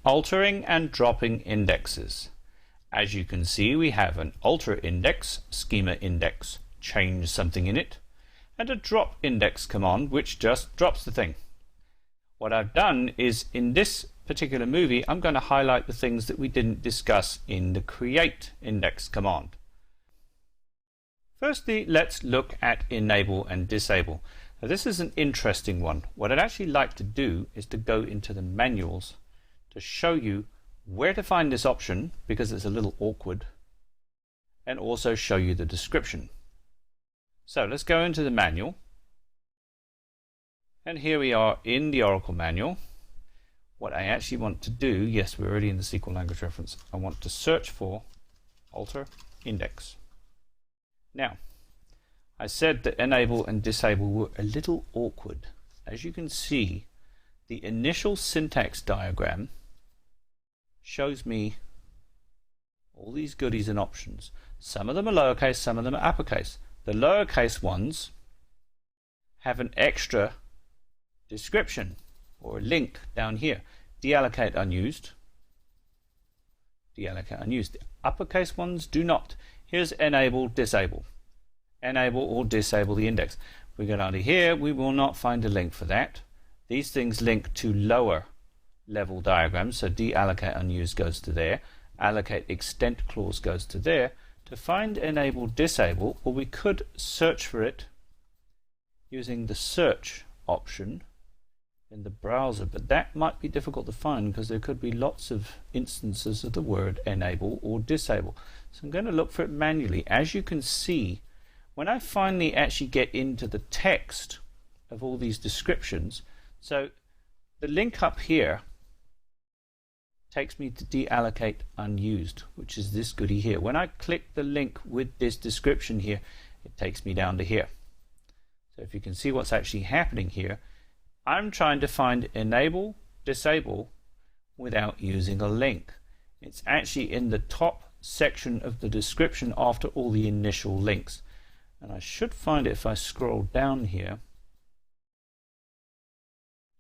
altering and dropping indexes. As you can see, we have an alter index, schema index, change something in it, and a drop index command which just drops the thing. What I've done is, in this particular movie, I'm going to highlight the things that we didn't discuss in the create index command. Firstly, let's look at enable and disable. Now, this is an interesting one. What I'd actually like to do is to go into the manuals to show you where to find this option, because it's a little awkward, and also show you the description. So let's go into the manual, and here we are in the Oracle manual. What I actually want to do, yes, we're already in the SQL language reference, I want to search for alter index. Now, I said that enable and disable were a little awkward. As you can see, the initial syntax diagram shows me all these goodies and options. Some of them are lowercase, some of them are uppercase. The lowercase ones have an extra description or a link down here. Deallocate unused. Deallocate unused. The uppercase ones do not. Here's enable, disable. Enable or disable the index. We go down to here, we will not find a link for that. These things link to lower level diagrams, so deallocate unused goes to there, allocate extent clause goes to there. To find enable disable, or we could search for it using the search option in the browser, but that might be difficult to find because there could be lots of instances of the word enable or disable. So I'm going to look for it manually. As you can see, when I finally actually get into the text of all these descriptions, so the link up here takes me to deallocate unused, which is this goodie here. When I click the link with this description here, it takes me down to here. So if you can see what's actually happening here, I'm trying to find enable, disable without using a link. It's actually in the top section of the description after all the initial links. And I should find it if I scroll down here,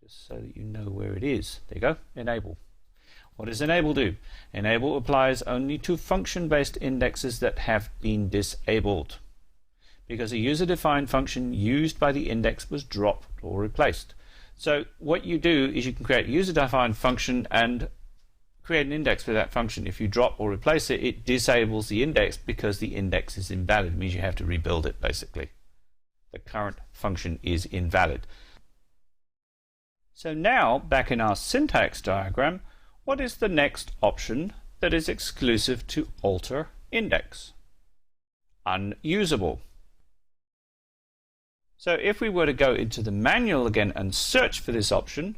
just so that you know where it is. There you go, enable. What does enable do? Enable applies only to function-based indexes that have been disabled, because a user-defined function used by the index was dropped or replaced. So what you do is you can create a user-defined function and create an index for that function. If you drop or replace it, it disables the index because the index is invalid. It means you have to rebuild it, basically. The current function is invalid. So now, back in our syntax diagram, what is the next option that is exclusive to alter index? Unusable. So if we were to go into the manual again and search for this option,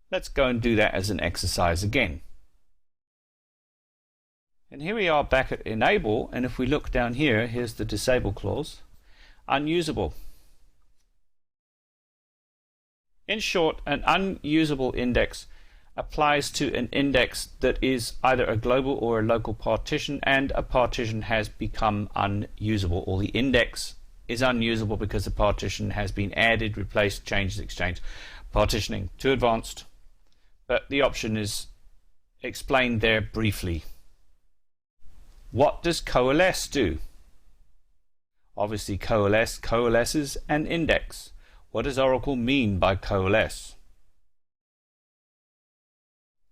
let's go and do that as an exercise again. And here we are back at enable, and if we look down here, here's the disable clause. Unusable. In short, an unusable index applies to an index that is either a global or a local partition, and a partition has become unusable, or the index is unusable because the partition has been added, replaced, changed, exchanged. Partitioning, too advanced, but the option is explained there briefly. What does coalesce do? Obviously coalesces an index. What does Oracle mean by coalesce?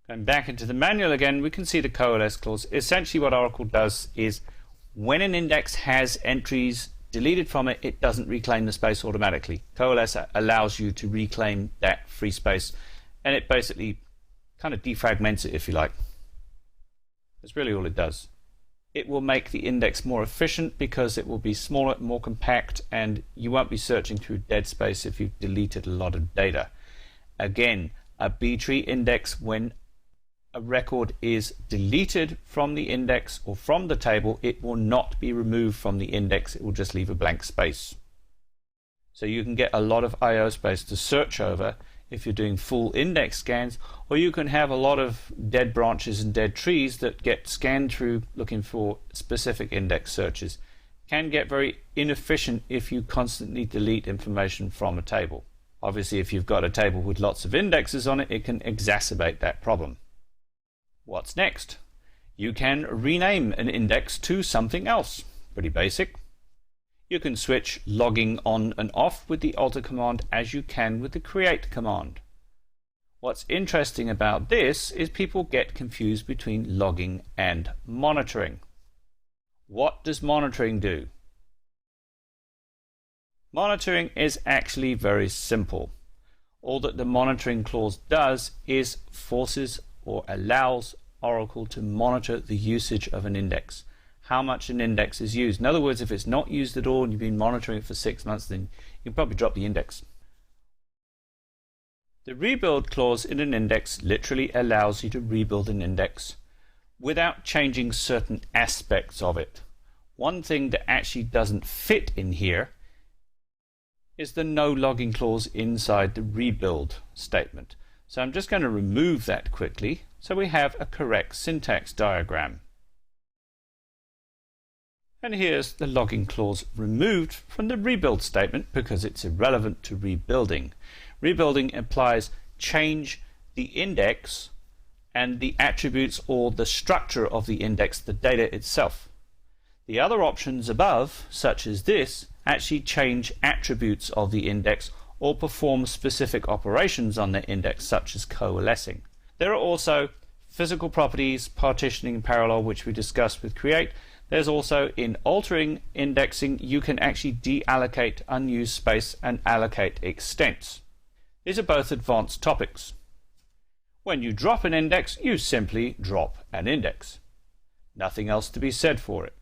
Going back into the manual again, we can see the coalesce clause. Essentially what Oracle does is when an index has entries deleted from it, it doesn't reclaim the space automatically. Coalesce allows you to reclaim that free space, and it basically kind of defragments it, if you like. That's really all it does. It will make the index more efficient because it will be smaller, more compact, and you won't be searching through dead space if you've deleted a lot of data. Again, a B-tree index, when a record is deleted from the index or from the table, it will not be removed from the index. It will just leave a blank space. So you can get a lot of I/O space to search over if you're doing full index scans, or you can have a lot of dead branches and dead trees that get scanned through looking for specific index searches. Can get very inefficient if you constantly delete information from a table. Obviously, if you've got a table with lots of indexes on it, it can exacerbate that problem. What's next? You can rename an index to something else. Pretty basic. You can switch logging on and off with the alter command as you can with the create command. What's interesting about this is people get confused between logging and monitoring. What does monitoring do? Monitoring is actually very simple. All that the monitoring clause does is forces or allows Oracle to monitor the usage of an index, how much an index is used. In other words, if it's not used at all and you've been monitoring it for 6 months, then you can probably drop the index. The rebuild clause in an index literally allows you to rebuild an index without changing certain aspects of it. One thing that actually doesn't fit in here is the no logging clause inside the rebuild statement. So I'm just going to remove that quickly so we have a correct syntax diagram. And here's the logging clause removed from the rebuild statement because it's irrelevant to rebuilding. Rebuilding implies change the index and the attributes or the structure of the index, the data itself. The other options above, such as this, actually change attributes of the index or perform specific operations on the index, such as coalescing. There are also physical properties, partitioning and parallel, which we discussed with create. There's also, in altering indexing, you can actually deallocate unused space and allocate extents. These are both advanced topics. When you drop an index, you simply drop an index. Nothing else to be said for it.